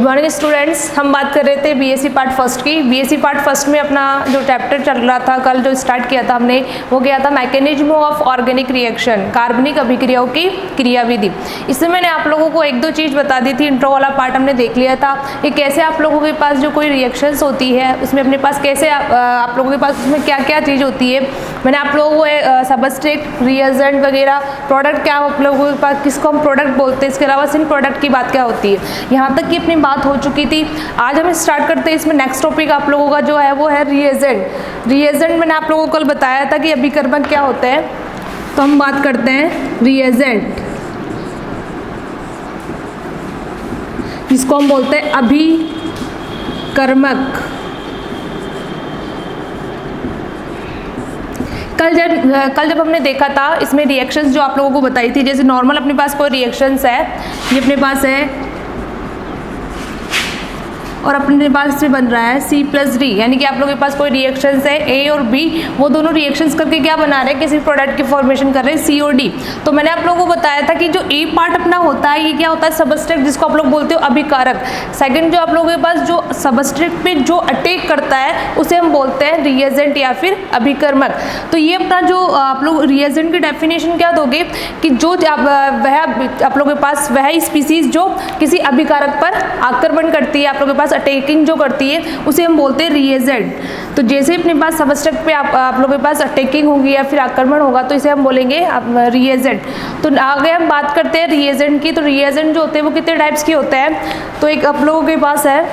Morning students, हम बात कर रहे थे बीएससी पार्ट फर्स्ट की। बीएससी पार्ट फर्स्ट में अपना जो चैप्टर चल रहा था, कल जो स्टार्ट किया था हमने, वो किया था मैकेनिज्म ऑफ ऑर्गेनिक रिएक्शन, कार्बनिक अभिक्रियाओं की क्रियाविधि। इसमें मैंने आप लोगों को एक दो चीज़ बता दी थी। इंट्रो वाला पार्ट हमने देख लिया था कि कैसे आप लोगों के पास जो कोई रिएक्शंस होती है उसमें अपने पास कैसे आप लोगों के पास उसमें क्या क्या चीज़ होती है। मैंने आप लोगों को सबस्ट्रेट, रिएजेंट वगैरह, प्रोडक्ट क्या आप लोगों के पास किसको हम प्रोडक्ट बोलते हैं, इसके अलावा सिर्फ प्रोडक्ट की बात क्या होती है, यहाँ तक की अपनी बात हो चुकी थी। आज हम स्टार्ट करते हैं। इसमें नेक्स्ट टॉपिक आप लोगों का जो है वो है रिएजेंट। रिएजेंट मैंने आप लोगों को कल बताया था कि अभिकर्मक क्या होता है, तो हम बात करते हैं रिएजेंट, जिसको हम बोलते हैं अभिकर्मक। कल जब हमने देखा था इसमें रिएक्शंस जो आप लोगों को बताई थी, जैसे नॉर्मल अपने पास कोई रिएक्शंस है, ये अपने पास है और अपने पास इसमें बन रहा है C+D, यानी कि आप लोगों के पास कोई रिएक्शंस है A और B, वो दोनों रिएक्शंस करके क्या बना रहे हैं, किसी प्रोडक्ट की फॉर्मेशन कर रहे हैं C और D। तो मैंने आप लोगों को बताया था कि जो A पार्ट अपना होता है, ये क्या होता है, सबस्ट्रेट, जिसको आप लोग बोलते हो अभिकारक। सेकंड जो आप लोगों के पास जो सबस्ट्रेट पे जो अटैक करता है उसे हम बोलते हैं रिएजेंट या फिर अभिकर्मक। तो ये अपना जो आप लोग रिएजेंट की डेफिनेशन क्या दोगे कि जो वह आप लोगों के पास वह स्पीसीज जो किसी अभिकारक पर आक्रमण करती है, आप लोगों के पास अटैकिंग जो करती है, उसे हम बोलते हैं रिएजेंट। तो जैसे अपने पास सबस्ट्रेट पे आप लोगों के पास अटैकिंग होगी या फिर आक्रमण होगा, तो इसे हम बोलेंगे रिएजेंट। तो आगे हम बात करते हैं रिएजेंट की। तो रिएजेंट जो होते हैं वो कितने टाइप्स के होते हैं, तो एक आप लोगों के पास है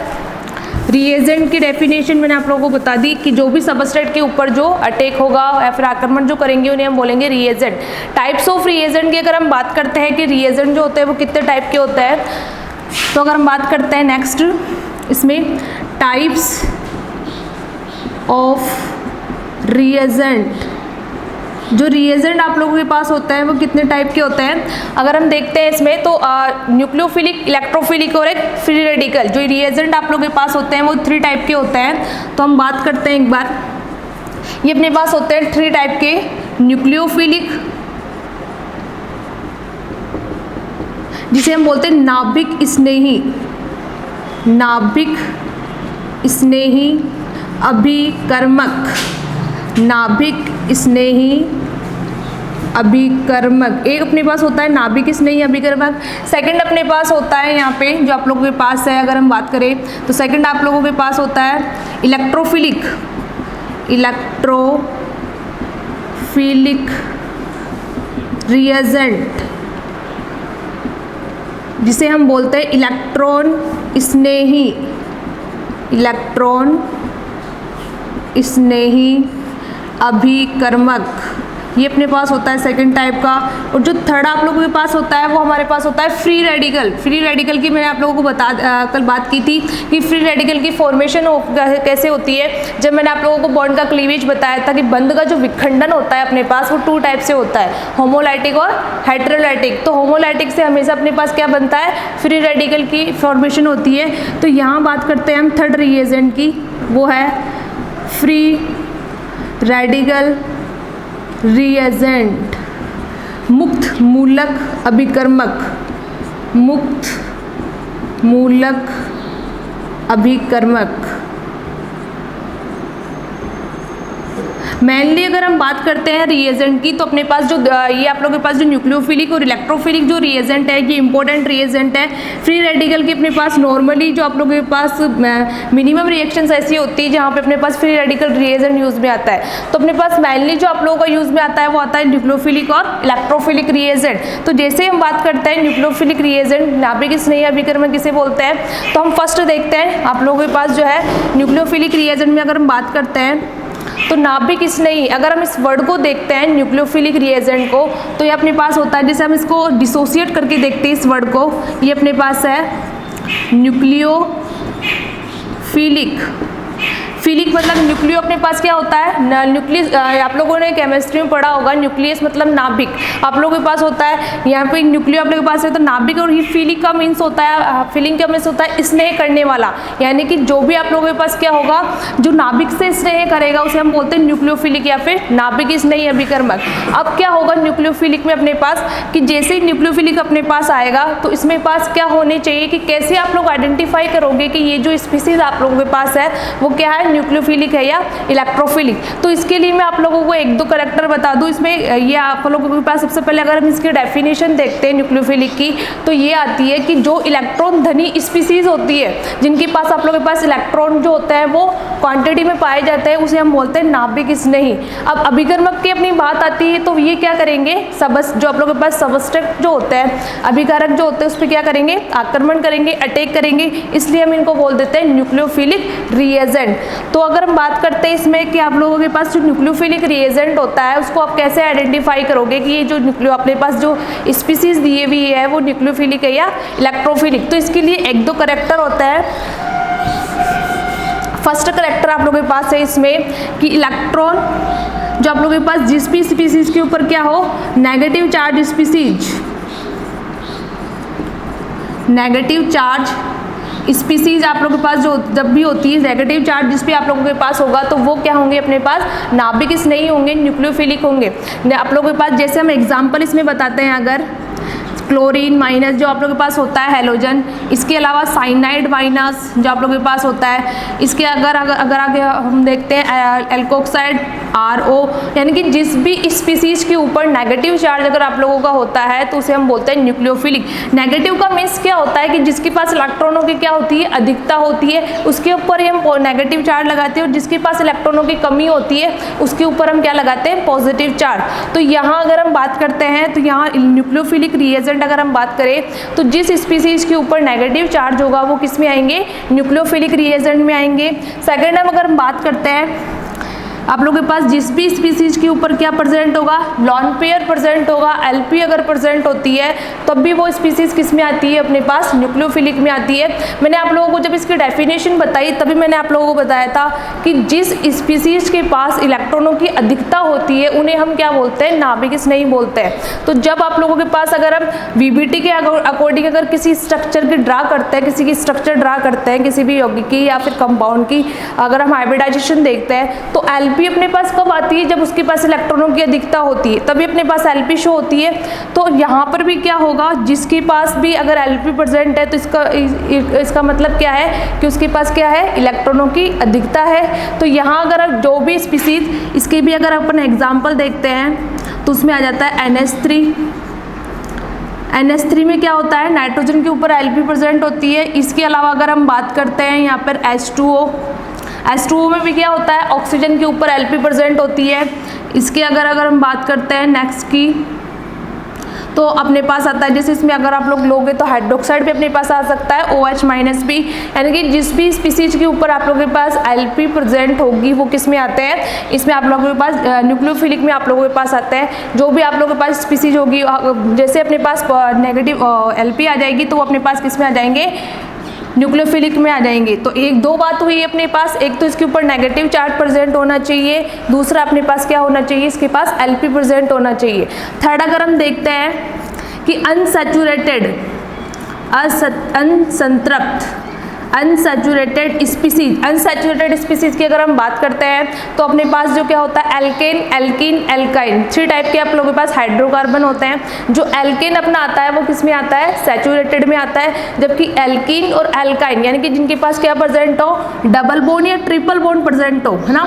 रिएजेंट की डेफिनेशन मैंने आप लोगों को बता दी कि जो भी सबस्ट्रेट के ऊपर जो अटैक होगा या फिर आक्रमण जो करेंगे उन्हें हम बोलेंगे रिएजेंट। टाइप्स ऑफ रिएजेंट की अगर हम बात करते हैं कि रिएजेंट जो होते हैं वो कितने टाइप के होते हैं, तो अगर हम बात करते हैं नेक्स्ट इसमें टाइप्स ऑफ रिएजेंट, जो रिएजेंट आप लोगों के पास होता है वो कितने टाइप के होते हैं, अगर हम देखते हैं इसमें तो न्यूक्लियोफिलिक, इलेक्ट्रोफिलिक और एक फ्री रेडिकल। जो रिएजेंट आप लोगों के पास होते हैं वो 3 टाइप के होते हैं। तो हम बात करते हैं एक बार, ये अपने पास होते हैं 3 टाइप के, न्यूक्लियोफिलिक, जिसे हम बोलते हैं नाभिक स्नेही, नाभिक स्नेही अभिकर्मक, नाभिक स्नेही अभिकर्मक। एक अपने पास होता है नाभिक स्नेही अभिकर्मक। सेकंड अपने पास होता है यहाँ पे जो आप लोगों के पास है, अगर हम बात करें तो सेकंड आप लोगों के पास होता है इलेक्ट्रोफिलिक, इलेक्ट्रोफिलिक रिएजेंट, जिसे हम बोलते हैं इलेक्ट्रॉन स्नेही, इलेक्ट्रॉन स्नेही अभिकर्मक। ये अपने पास होता है सेकंड टाइप का। और जो थर्ड आप लोगों के पास होता है वो हमारे पास होता है फ्री रेडिकल। फ्री रेडिकल की मैंने आप लोगों को कल बात की थी कि फ्री रेडिकल की फॉर्मेशन कैसे होती है, जब मैंने आप लोगों को बॉन्ड का क्लीवेज बताया था कि बंध का जो विखंडन होता है अपने पास वो 2 टाइप से होता है, होमोलाइटिक और हेटेरोलाइटिक। तो होमोलाइटिक से हमेशा अपने पास क्या बनता है, फ्री रेडिकल की फॉर्मेशन होती है। तो यहाँ बात करते हैं हम थर्ड रिएजेंट की, वो है फ्री रेडिकल रिएजेंट, मुक्त मूलक अभिकर्मक, मुक्त मूलक अभिकर्मक। मेनली अगर हम बात करते हैं रिएजेंट की, तो अपने पास जो ये आप लोगों के पास जो न्यूक्लियोफिलिक और इलेक्ट्रोफिलिक जो रिएजेंट है, ये इंपॉर्टेंट रिएजेंट है। फ्री रेडिकल की अपने पास नॉर्मली जो आप लोगों के पास मिनिमम रिएक्शंस ऐसी होती है जहाँ पे अपने पास फ्री रेडिकल रिएजेंट यूज में आता है। तो अपने पास मेनली जो आप लोगों का यूज में आता है वो आता है न्यूक्लियोफिलिक और इलेक्ट्रोफिलिक रिएजेंट। तो जैसे हम बात करते हैं न्यूक्लियोफिलिक रिएजेंट, नाभिक स्नेही अभिकर्मक किसे बोलते हैं, तो हम फर्स्ट देखते हैं आप लोगों के पास जो है न्यूक्लियोफिलिक रिएजेंट में अगर हम बात करते हैं तो नाभिक स्नेही, अगर हम इस वर्ड को देखते हैं न्यूक्लियोफिलिक रिएजेंट को, तो ये अपने पास होता है, जैसे हम इसको डिसोसिएट करके देखते हैं इस वर्ड को, ये अपने पास है न्यूक्लियोफिलिक। फिलिक मतलब न्यूक्लियो अपने पास क्या होता है, न्यूक्लियस, आप लोगों ने केमिस्ट्री में पढ़ा होगा, न्यूक्लियस मतलब नाभिक आप लोगों के पास होता है। यहाँ पे न्यूक्लियो आप लोगों के पास है तो नाभिक, और ही फिलिक का मीन्स होता है, फिलिंग का मीन्स होता है स्नेह करने वाला, यानी कि जो भी आप लोगों के पास क्या होगा, जो नाभिक से स्नेह करेगा उसे हम बोलते हैं न्यूक्लियोफिलिक या फिर नाभिक स्नेही अभिकर्मक। अब क्या होगा न्यूक्लियोफिलिक में अपने पास कि जैसे ही न्यूक्लियोफिलिक अपने पास आएगा तो इसमें पास क्या होने चाहिए कि कैसे आप लोग आइडेंटिफाई करोगे कि ये जो स्पीसीज आप लोगों के पास है वो क्या है, न्यूक्लियोफिलिक है या इलेक्ट्रोफिलिक। तो इसके लिए मैं आप लोगों को एक दो कैरेक्टर बता दूं इसमें। ये आप लोगों के पास सबसे पहले अगर हम इसकी डेफिनेशन देखते हैं न्यूक्लियोफिलिक की, तो ये आती है कि जो इलेक्ट्रॉन धनी स्पीसीज होती है, जिनके पास आप लोगों के पास इलेक्ट्रॉन जो होता है वो क्वांटिटी में पाए जाते हैं, उसे हम बोलते हैं नाभिक स्नेही। अब अभिकर्मक की अपनी बात आती है तो ये क्या करेंगे, जो आप लोगों के पास सबस्ट्रेट जो होते हैं, अभिकारक जो होते हैं उस पर क्या करेंगे, आक्रमण करेंगे, अटैक करेंगे, इसलिए हम इनको बोल देते हैं न्यूक्लियोफिलिक रिएजेंट। तो अगर हम बात करते हैं इसमें कि आप लोगों के पास जो न्यूक्लियोफिलिक रिएजेंट होता है उसको आप कैसे आइडेंटिफाई करोगे कि ये जो न्यूक्लियो अपने पास जो स्पीसीज दिए हुई है वो न्यूक्लियोफिलिक है या इलेक्ट्रोफिलिक। तो इसके लिए एक दो कैरेक्टर होता है। फर्स्ट कैरेक्टर आप लोगों के पास है इसमें कि इलेक्ट्रॉन जो आप लोगों के पास जिस भी स्पीसीज के ऊपर क्या हो, negative charge species, negative charge species आप लोगों के पास जो जब भी होती है नेगेटिव चार्ज जिस भी आप लोगों के पास होगा तो वो क्या होंगे, अपने पास नाभिक स्नेही होंगे, न्यूक्लियोफिलिक होंगे। आप लोगों के पास जैसे हम एग्जांपल इसमें बताते हैं, अगर क्लोरीन माइनस जो आप लोगों के पास होता है हेलोजन, इसके अलावा साइनाइड माइनस जो आप लोगों के पास होता है, इसके अगर आगे हम देखते हैं एल्कोक्साइड RO, यानी कि जिस भी स्पीसीज के ऊपर नेगेटिव चार्ज अगर आप लोगों का होता है तो उसे हम बोलते हैं न्यूक्लियोफिलिक। नेगेटिव का मीन्स क्या होता है कि जिसके पास इलेक्ट्रॉनों की क्या होती है, अधिकता होती है, उसके ऊपर ही हम नेगेटिव चार्ज लगाते हैं, और जिसके पास इलेक्ट्रॉनों की कमी होती है उसके ऊपर हम क्या लगाते हैं, पॉजिटिव चार्ज। तो यहाँ अगर हम बात करते हैं तो यहाँ न्यूक्लियोफिलिक रिएजेंट अगर हम बात करें तो जिस स्पीसीज के ऊपर नेगेटिव चार्ज होगा वो किस में आएंगे, न्यूक्लियोफिलिक रिएजेंट में आएंगे। सेकेंड हम अगर हम बात करते हैं आप लोगों के पास जिस भी स्पीसीज के ऊपर क्या प्रेजेंट होगा, लॉन पेयर प्रेजेंट होगा, LP अगर प्रेजेंट होती है तब भी वो स्पीसीज किस में आती है, अपने पास न्यूक्लियोफिलिक में आती है। मैंने आप लोगों को जब इसकी डेफिनेशन बताई तभी मैंने आप लोगों को बताया था कि जिस स्पीसीज के पास इलेक्ट्रॉनों की अधिकता होती है उन्हें हम क्या बोलते हैं, नाभिक स्नेही बोलते हैं। तो जब आप लोगों के पास अगर हम VBT के अकॉर्डिंग अगर किसी स्ट्रक्चर की ड्रा करते हैं, किसी की स्ट्रक्चर ड्रा करते हैं, किसी भी यौगिक की या फिर कंपाउंड की अगर हम हाइब्रिडाइजेशन देखते हैं तो LP अपने पास कब आती है, जब उसके पास इलेक्ट्रॉनों की अधिकता होती है तभी अपने पास LP शो होती है। तो यहाँ पर भी क्या होगा, जिसके पास भी अगर LP प्रेजेंट है तो इसका मतलब क्या है कि उसके पास क्या है, इलेक्ट्रॉनों की अधिकता है। तो यहाँ अगर जो भी स्पीसीज, इसके भी अगर अपन एग्जाम्पल देखते हैं तो उसमें आ जाता है NH3। NH3 में क्या होता है, नाइट्रोजन के ऊपर LP प्रेजेंट होती है। इसके अलावा अगर हम बात करते हैं यहाँ पर H2O में भी क्या होता है, ऑक्सीजन के ऊपर LP प्रेजेंट होती है। इसके अगर हम बात करते हैं नेक्स्ट की तो अपने पास आता है, जैसे इसमें अगर आप लोग लोगे तो हाइड्रोक्साइड भी अपने पास आ सकता है OH- भी, यानी कि जिस भी स्पीसीज के ऊपर आप लोगों के पास LP प्रेजेंट होगी वो किस में आते हैं, इसमें आप लोगों के पास न्यूक्लियोफिलिक में आप लोगों के पास आते हैं। जो भी आप लोगों के पास स्पीसीज होगी जैसे अपने पास नेगेटिव LP आ जाएगी तो वो अपने पास किस में आ जाएंगे, न्यूक्लियोफिलिक में आ जाएंगे। तो एक दो बात हुई अपने पास, एक तो इसके ऊपर नेगेटिव चार्ज प्रेजेंट होना चाहिए, दूसरा अपने पास क्या होना चाहिए, इसके पास LP प्रेजेंट होना चाहिए। थर्ड अगर हम देखते हैं कि अनसैचुरेटेड, असंतृप्त, अनसैचुरेटेड स्पीसीज की अगर हम बात करते हैं तो अपने पास जो क्या होता है, एल्केन, एल्कीन, एल्काइन, 3 टाइप के आप लोगों के पास हाइड्रोकार्बन होते हैं। जो एल्केन अपना आता है वो किस में आता है, सैचुरेटेड में आता है, जबकि एल्कीन और एल्काइन यानी कि जिनके पास क्या प्रेजेंट हो, डबल बॉन्ड या ट्रिपल बॉन्ड प्रेजेंट हो, है ना।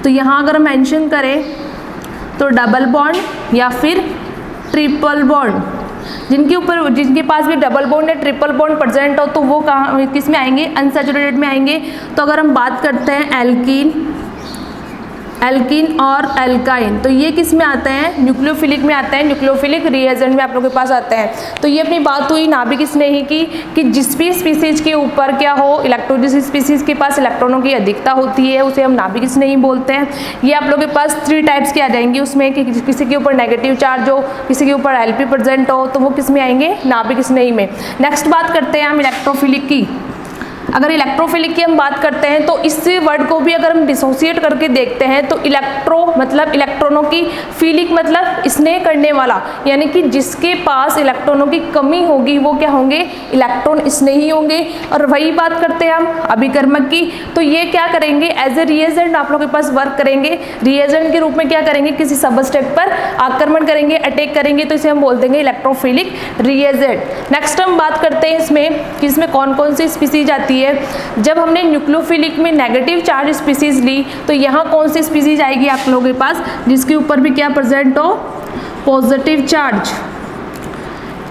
तो यहाँ अगर मेंशन करें तो डबल बॉन्ड या फिर ट्रिपल बॉन्ड, जिनके पास भी डबल बॉन्ड या ट्रिपल बॉन्ड प्रेजेंट हो तो वो कहाँ किस में आएंगे, अनसैचुरेटेड में आएंगे। तो अगर हम बात करते हैं एल्कीन और एल्काइन तो ये किस में आते हैं, न्यूक्लियोफिलिक में आते हैं, न्यूक्लियोफिलिक रिएजेंट में आप लोगों के पास आते हैं। तो ये अपनी बात हुई नाभिक स्नेही की कि जिस भी स्पीसीज के ऊपर क्या हो, जिस स्पीसीज के पास इलेक्ट्रॉनों की अधिकता होती है उसे हम नाभिक स्नेही बोलते हैं। ये आप लोगों के पास 3 टाइप्स के आ जाएंगे उसमें कि किसी के ऊपर नेगेटिव चार्ज हो, किसी के ऊपर LP प्रेजेंट हो तो वो किस में आएंगे, नाभिक स्नेही में। नेक्स्ट बात करते हैं हम इलेक्ट्रोफिलिक की। अगर इलेक्ट्रोफिलिक की हम बात करते हैं तो इस वर्ड को भी अगर हम डिसोसिएट करके देखते हैं तो इलेक्ट्रो मतलब इलेक्ट्रॉनों की, फिलिक मतलब स्नेह करने वाला, यानी कि जिसके पास इलेक्ट्रॉनों की कमी होगी वो क्या होंगे, इलेक्ट्रॉन स्नेही होंगे। और वही बात करते हैं हम अभिकर्मक की, तो ये क्या करेंगे, एज ए रिएजेंट आप लोगों के पास वर्क करेंगे, रिएजेंट के रूप में क्या करेंगे, किसी सबस्ट्रेट पर आक्रमण करेंगे, अटैक करेंगे, तो इसे हम बोल देंगे इलेक्ट्रोफिलिक रिएजेंट। नेक्स्ट हम बात करते हैं इसमें कि इसमें कौन कौन सी स्पीसीज आती है। जब हमने न्यूक्लियोफिलिक में नेगेटिव चार्ज स्पीसीज ली तो यहाँ कौन सी स्पीसीज आएगी आप लोगों के पास, जिसके ऊपर भी क्या प्रेजेंट हो, पॉजिटिव चार्ज,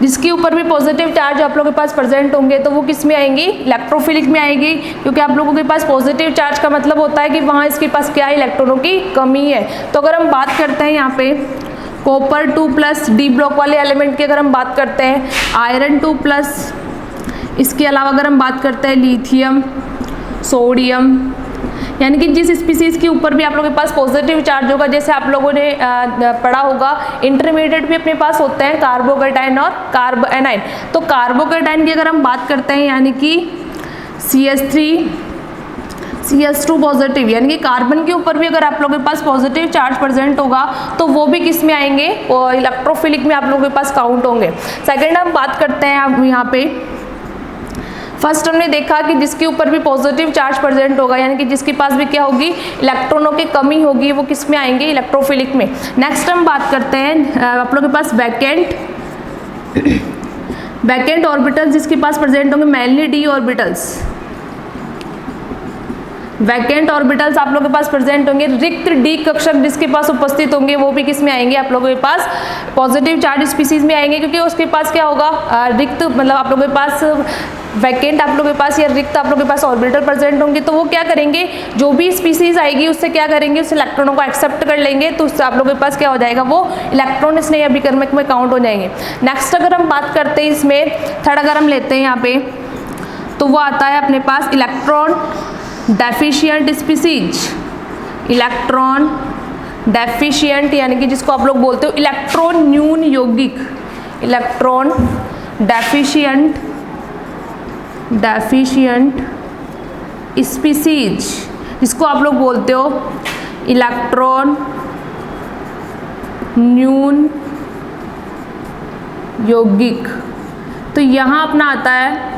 जिसके ऊपर भी पॉजिटिव चार्ज आप लोगों के पास प्रेजेंट होंगे तो वो किस में आएंगी, इलेक्ट्रोफिलिक में आएगी, क्योंकि आप लोगों के पास पॉजिटिव चार्ज का मतलब होता है कि वहाँ इसके पास क्या है, इलेक्ट्रॉनों की कमी है। तो अगर हम बात करते हैं यहाँ पे कॉपर 2+ डी ब्लॉक वाले एलिमेंट की अगर हम बात करते हैं, आयरन 2+, इसके अलावा अगर हम बात करते हैं लिथियम, सोडियम, यानी कि जिस स्पीसीज के ऊपर भी आप लोगों के पास पॉजिटिव चार्ज होगा, जैसे आप लोगों ने पढ़ा होगा इंटरमीडिएट भी अपने पास होते हैं कार्बोकेटाइन और कार्ब एनाइन। तो कार्बोकेटाइन की अगर हम बात करते हैं यानी कि CH3 CH2 पॉजिटिव, यानी कि कार्बन के ऊपर भी अगर आप लोगों के पास पॉजिटिव चार्ज प्रेजेंट होगा तो वो भी किस में आएंगे, इलेक्ट्रोफिलिक में आप लोगों के पास काउंट होंगे। सेकेंड हम बात करते हैं अब यहाँ पे, फर्स्ट हमने देखा कि जिसके ऊपर भी पॉजिटिव चार्ज प्रेजेंट होगा, यानी कि जिसके पास भी क्या होगी, इलेक्ट्रॉनों की कमी होगी, वो किस में आएंगे, इलेक्ट्रोफिलिक में। नेक्स्ट हम बात करते हैं आप लोगों के पास वैकेंट ऑर्बिटल्स, जिसके पास प्रेजेंट होंगे mainly D orbitals, vacant orbitals आप लोगों के पास प्रेजेंट होंगे। रिक्त डी कक्षक जिसके पास उपस्थित होंगे वो भी किस में आएंगे, आप लोगों के पास पॉजिटिव चार्ज स्पीसीज में आएंगे, क्योंकि उसके पास क्या होगा, रिक्त मतलब आप लोगों के पास वैकेंट आप लोगों के पास या रिक्त आप लोगों के पास ऑर्बिटल प्रेजेंट होंगे, तो वो क्या करेंगे, जो भी स्पीसीज आएगी उससे क्या करेंगे, उस इलेक्ट्रॉनों को एक्सेप्ट कर लेंगे, तो उससे आप लोगों के पास क्या हो जाएगा, वो इलेक्ट्रॉन स्नेह अभिकर्मक में काउंट हो जाएंगे। नेक्स्ट अगर हम बात करते हैं इसमें थर्ड अगर हम लेते हैं यहाँ पे, तो वो आता है अपने पास electron deficient species, electron deficient यानी कि जिसको आप लोग बोलते हो इलेक्ट्रॉन न्यून यौगिक, इलेक्ट्रॉन डेफिशिएंट स्पीसीज, जिसको आप लोग बोलते हो इलेक्ट्रॉन न्यून यौगिक। तो यहाँ अपना आता है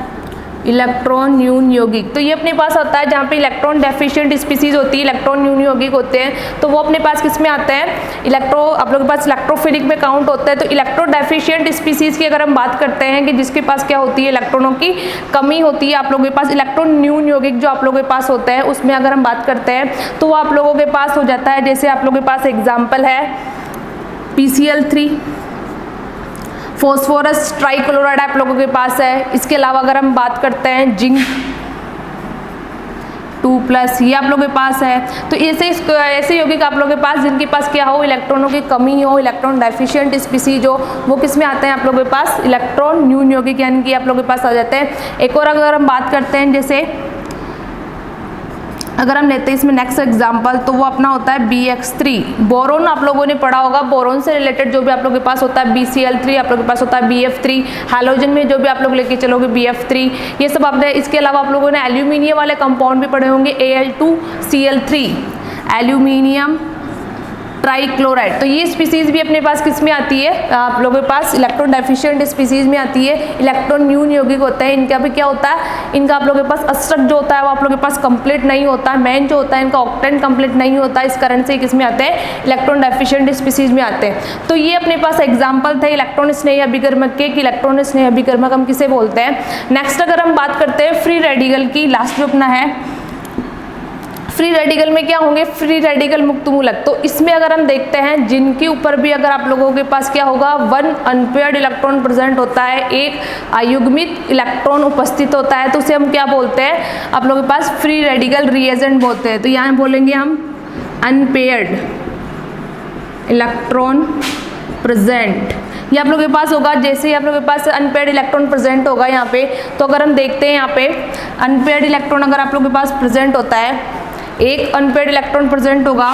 इलेक्ट्रॉन न्यून यौगिक, तो ये अपने पास आता है जहाँ पे इलेक्ट्रॉन डेफिशिएंट स्पीसीज होती है, इलेक्ट्रॉन न्यून यौगिक होते हैं, तो वो अपने पास किस में आते हैं, आप लोगों के पास इलेक्ट्रोफिलिक में काउंट होता है। तो इलेक्ट्रो डेफिशिएंट स्पीसीज की अगर हम बात करते हैं कि जिसके पास क्या होती है, इलेक्ट्रॉनों की कमी होती है, आप लोगों के पास इलेक्ट्रॉन न्यून यौगिक जो आप लोगों के पास होता है उसमें अगर हम बात करते हैं तो वो आप लोगों के पास हो जाता है, जैसे आप लोगों के पास एग्जाम्पल है PCl3, फॉस्फोरस ट्राइक्लोराइड आप लोगों के पास है। इसके अलावा अगर हम बात करते हैं जिंक 2+, ये आप लोगों के पास है। तो ऐसे यौगिक आप लोगों के पास जिनके पास क्या हो, इलेक्ट्रॉनों की कमी हो, इलेक्ट्रॉन डेफिशिएंट स्पीसीज हो, वो किस में आते हैं आप लोगों के पास, इलेक्ट्रॉन न्यून यौगिक, यानी कि आप लोगों के पास आ जाते हैं। एक और अगर हम बात करते हैं, जैसे अगर हम लेते हैं इसमें नेक्स्ट एग्जांपल, तो वो अपना होता है BX3, बोरोन आप लोगों ने पढ़ा होगा, बोरोन से रिलेटेड जो भी आप लोगों के पास होता है BCl3, आप लोगों के पास होता है BF3, हैलोजन में जो भी आप लोग लेके चलोगे BF3, ये सब आपने। इसके अलावा आप लोगों ने एल्यूमिनियम वाले कंपाउंड भी पढ़े होंगे Al2Cl3, एल्यूमिनियम ट्राइक्लोराइड। तो ये स्पीसीज भी अपने पास किस में आती है, आप लोगों के पास इलेक्ट्रॉन डेफिशिएंट स्पीसीज में आती है, इलेक्ट्रॉन न्यून यौगिक होता है। इनका भी क्या होता है, इनका आप लोगों के पास अष्टक जो होता है वो आप लोगों के पास कंप्लीट नहीं होता, मेन जो होता है इनका ऑक्टेन कंप्लीट नहीं होता, इस कारण से किस में आते हैं, इलेक्ट्रॉन डेफिशिएंट स्पीसीज में आते हैं। तो ये अपने पास एग्जाम्पल थे इलेक्ट्रॉन स्नेह अभिकर्मक के, इलेक्ट्रॉन स्नेह अभिकर्मक हम किसे बोलते हैं। नेक्स्ट अगर हम बात करते हैं फ्री रेडिकल की, लास्ट जो अपना है फ्री रेडिकल में क्या होंगे, फ्री रेडिकल मुक्त मूलक। तो इसमें अगर हम देखते हैं जिनके ऊपर भी अगर आप लोगों के पास क्या होगा, 1 अनपेयर्ड इलेक्ट्रॉन प्रेजेंट होता है, एक अयुग्मित इलेक्ट्रॉन उपस्थित होता है, तो उसे हम क्या बोलते हैं, आप लोगों के पास फ्री रेडिकल रिएजेंट बोलते हैं। तो यहाँ बोलेंगे हम अनपेयर्ड इलेक्ट्रॉन प्रेजेंट, ये आप लोगों के पास होगा। जैसे ही आप लोगों के पास अनपेयर्ड इलेक्ट्रॉन प्रेजेंट होगा यहाँ पे, तो अगर हम देखते हैं यहाँ पे अनपेयर्ड इलेक्ट्रॉन अगर आप लोगों के पास प्रेजेंट होता है, एक अनपेयर्ड इलेक्ट्रॉन प्रेजेंट होगा,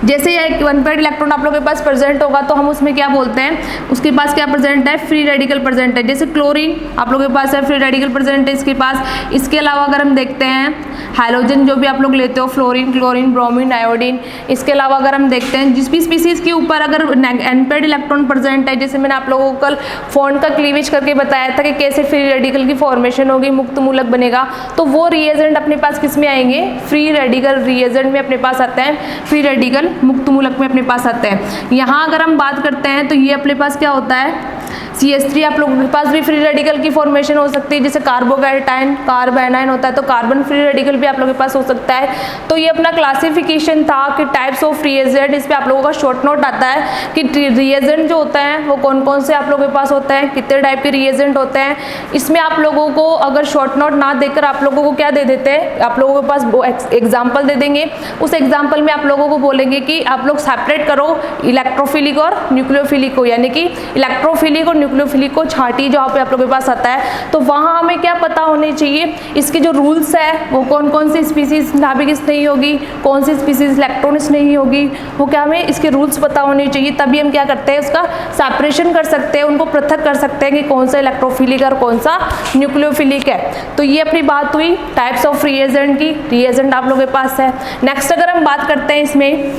जैसे एक वन पेड इलेक्ट्रॉन आप लोगों के पास प्रेजेंट होगा तो हम उसमें क्या बोलते हैं, उसके पास क्या प्रेजेंट है, फ्री रेडिकल प्रेजेंट है। जैसे क्लोरीन आप लोगों के पास है, फ्री रेडिकल प्रेजेंट है इसके पास। इसके अलावा अगर हम देखते हैं हैलोजन जो भी आप लोग लेते हो, फ्लोरीन, क्लोरीन, ब्रोमीन, आयोडीन। इसके अलावा अगर हम देखते हैं जिस भी स्पीसीज के ऊपर अगर अनपेड इलेक्ट्रॉन प्रेजेंट है, जैसे मैंने आप लोगों को कल फॉन्ट का क्लीवेज करके बताया था कि कैसे फ्री रेडिकल की फॉर्मेशन होगी, मुक्त मूलक बनेगा, तो वो रिएजेंट अपने पास किस में आएंगे, फ्री रेडिकल रिएजेंट में अपने पास आते हैं, फ्री रेडिकल मुक्त मूलक में अपने पास आते हैं। यहाँ अगर हम बात करते हैं तो ये अपने पास क्या होता है, CH3 आप लोगों के पास भी फ्री रेडिकल की फॉर्मेशन हो सकती है। जैसे कार्बोकैटायन, कार्बेनाइन होता है तो कार्बन फ्री रेडिकल भी आप लोगों के पास हो सकता है। तो ये अपना क्लासिफिकेशन था कि टाइप्स ऑफ रिएजेंट। इस पे आप लोगों का शॉर्ट नोट आता है कि रिएजेंट जो होता है वो कौन कौन से आप लोगों के पास होते हैं, कितने टाइप के रिएजेंट होते हैं। इसमें आप लोगों को अगर शॉर्ट नोट ना देकर आप लोगों को क्या दे देते हैं, आप लोगों के पास वो एग्जाम्पल दे देंगे। उस एग्जाम्पल में आप लोगों को बोलेंगे कि आप लोग सेपरेट करो इलेक्ट्रोफिलिक और न्यूक्लियोफिलिक को, यानी कि इलेक्ट्रोफिलिक और न्यूक्लियोफिलिक को छांटी जो पे आप लोगों के पास आता है। तो वहाँ हमें क्या पता होने चाहिए, इसके जो रूल्स है वो कौन कौन सी स्पीसीज नाभिकिस नहीं होगी, कौन सी स्पीसीज इलेक्ट्रॉनिक्स नहीं होगी, वो क्या हमें इसके रूल्स पता होने चाहिए। तभी हम क्या करते हैं, उसका सेपरेशन कर सकते हैं, उनको पृथक कर सकते हैं कि कौन सा इलेक्ट्रोफिलिक और कौन सा न्यूक्लियोफिलिक है। तो ये अपनी बात हुई टाइप्स ऑफ रिएजेंट की। रिएजेंट आप लोगों के पास है। नेक्स्ट अगर हम बात करते हैं इसमें,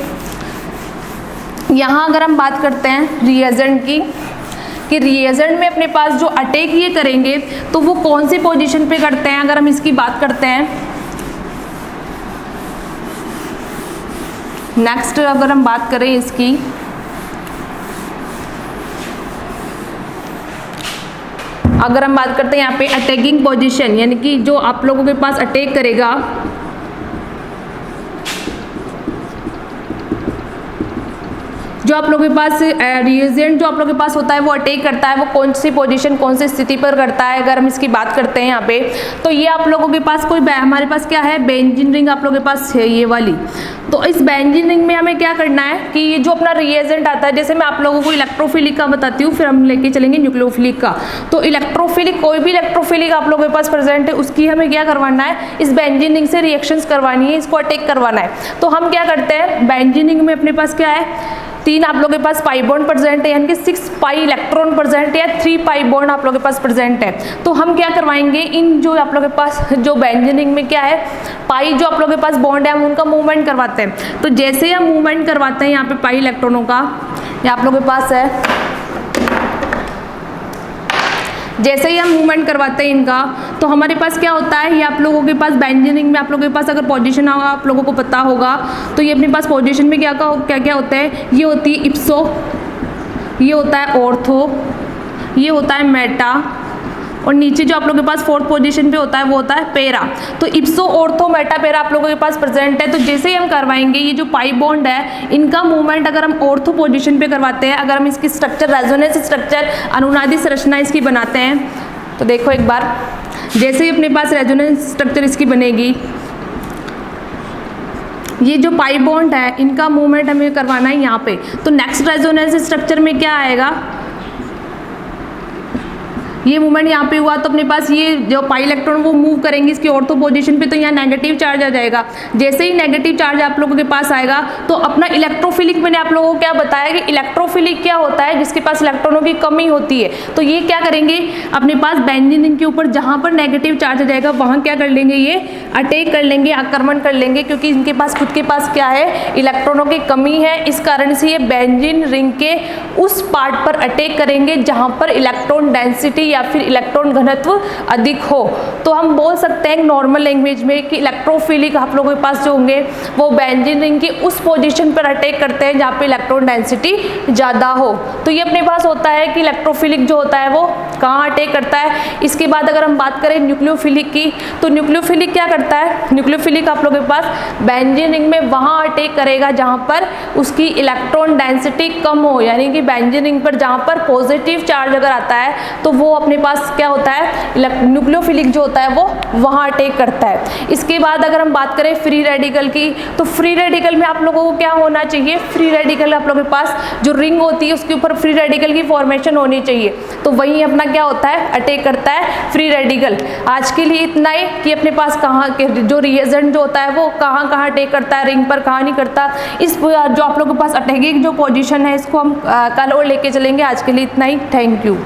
यहाँ अगर हम बात करते हैं रिएजेंट की, कि रिएजेंट में अपने पास जो अटैक ये करेंगे तो वो कौन सी पोजीशन पे करते हैं। अगर हम इसकी बात करते हैं, नेक्स्ट अगर हम बात करें इसकी, अगर हम बात करते हैं यहाँ पे अटैकिंग पोजीशन, यानी कि जो आप लोगों के पास अटैक करेगा, जो आप लोगों के पास रिएजेंट जो आप लोगों के पास होता है वो अटैक करता है, वो कौन सी पोजीशन, कौन सी स्थिति पर करता है। अगर हम इसकी बात करते हैं यहाँ पे, तो ये आप लोगों के पास कोई हमारे पास क्या है, बेंजीन रिंग आप लोगों के पास है ये वाली। तो इस बेंजीन रिंग में हमें क्या करना है कि ये जो अपना रिएजेंट आता है, जैसे मैं आप लोगों को इलेक्ट्रोफिलिक का बताती हूँ, फिर हम लेके चलेंगे न्यूक्लियोफिलिक का। तो इलेक्ट्रोफिलिक, कोई भी इलेक्ट्रोफिलिक आप लोगों के पास प्रेजेंट है, उसकी हमें क्या करवाना है, इस बेंजीन रिंग से रिएक्शंस करवानी है, इसको अटैक करवाना है। तो हम क्या करते हैं, बेंजीन रिंग में अपने पास क्या है, 3 आप लोगों के पास पाई बॉन्ड प्रेजेंट है, यानी कि 6 पाई इलेक्ट्रॉन प्रेजेंट है, या 3 पाई बॉन्ड आप लोगों के पास प्रेजेंट है। तो हम क्या करवाएंगे, इन जो आप लोगों के पास जो बेंजीन रिंग में क्या है, पाई जो आप लोगों के पास बॉन्ड है, हम उनका मूवमेंट करवाते हैं। तो जैसे हम मूवमेंट करवाते हैं यहाँ पे पाई इलेक्ट्रॉनों का, ये आप लोगों के पास है, जैसे ही हम मूवमेंट करवाते हैं इनका, तो हमारे पास क्या होता है, ये आप लोगों के पास बेंजीन रिंग में आप लोगों के पास अगर पोजीशन होगा, आप लोगों को पता होगा, तो ये अपने पास पोजीशन में क्या क्या होता है, ये होती है इप्सो, ये होता है ऑर्थो, ये होता है मेटा, और नीचे जो आप लोगों के पास 4th पोजीशन पे होता है वो होता है पेरा। तो इप्सो, ऑर्थो, मेटा, पेरा आप लोगों के पास प्रेजेंट है। तो जैसे ही हम करवाएंगे, ये जो पाई बॉन्ड है इनका मूवमेंट अगर हम ऑर्थो पोजीशन पे करवाते हैं, अगर हम इसकी स्ट्रक्चर, रेजोनेंस स्ट्रक्चर, अनुनादी संरचना इसकी बनाते हैं, तो देखो एक बार, जैसे ही अपने पास रेजोनेंस स्ट्रक्चर इसकी बनेगी, ये जो पाई बॉन्ड है इनका मूवमेंट हमें करवाना है यहाँ पे। तो नेक्स्ट रेजोनेंस स्ट्रक्चर में क्या आएगा, ये मूवमेंट यहाँ पे हुआ तो अपने पास ये जो पाई इलेक्ट्रॉन वो मूव करेंगे इसकी ऑर्थो पोजीशन पे, तो यहाँ नेगेटिव चार्ज आ जाएगा। जैसे ही नेगेटिव चार्ज आप लोगों के पास आएगा, तो अपना इलेक्ट्रोफिलिक, मैंने आप लोगों को क्या बताया कि इलेक्ट्रोफिलिक क्या होता है, जिसके पास इलेक्ट्रॉनों की कमी होती है। तो ये क्या करेंगे, अपने पास बेंजीन रिंग के ऊपर जहाँ पर नेगेटिव चार्ज आ जाएगा वहाँ क्या कर लेंगे, ये अटैक कर लेंगे, आक्रमण कर लेंगे, क्योंकि इनके पास खुद के पास क्या है, इलेक्ट्रॉनों की कमी है। इस कारण से ये बेंजीन रिंग के उस पार्ट पर अटैक करेंगे जहाँ पर इलेक्ट्रॉन डेंसिटी या फिर इलेक्ट्रॉन घनत्व अधिक हो। तो हम बोल सकते हैं नॉर्मल लैंग्वेज में कि इलेक्ट्रोफिलिक आप लोगों के पास जो होंगे वो बेंजीन रिंग की उस पोजीशन पर अटैक करते हैं जहाँ पे इलेक्ट्रॉन डेंसिटी ज़्यादा हो। तो ये अपने पास होता है कि इलेक्ट्रोफिलिक जो होता है वो कहाँ अटैक करता है। इसके बाद अगर हम बात करें न्यूक्लियोफिलिक की, तो न्यूक्लियोफिलिक क्या करता है, न्यूक्लियोफिलिक आप लोगों के पास बेंजीन रिंग में वहाँ अटैक करेगा जहाँ पर उसकी इलेक्ट्रॉन डेंसिटी कम हो, यानी कि बेंजीन रिंग पर जहाँ पर पॉजिटिव चार्ज अगर आता है तो वो अपने पास क्या होता है, न्यूक्लियोफिलिक जो होता है वो वहाँ अटैक करता है। इसके बाद अगर हम बात करें फ्री रेडिकल की, तो फ्री रेडिकल में आप लोगों को क्या होना चाहिए, फ्री रेडिकल आप लोगों के पास जो रिंग होती है उसके ऊपर फ्री रेडिकल की फॉर्मेशन होनी चाहिए, तो वही अपना क्या होता है, अटैक करता है फ्री रेडिकल। आज के लिए इतना ही कि अपने पास कहाँ के जो रिएजेंट जो होता है वो कहाँ कहाँ अटैक करता है, रिंग पर कहाँ नहीं करता। इस जो आप लोगों के पास अटैकिंग जो पोजीशन है इसको हम कल और लेके चलेंगे। आज के लिए इतना ही, थैंक यू।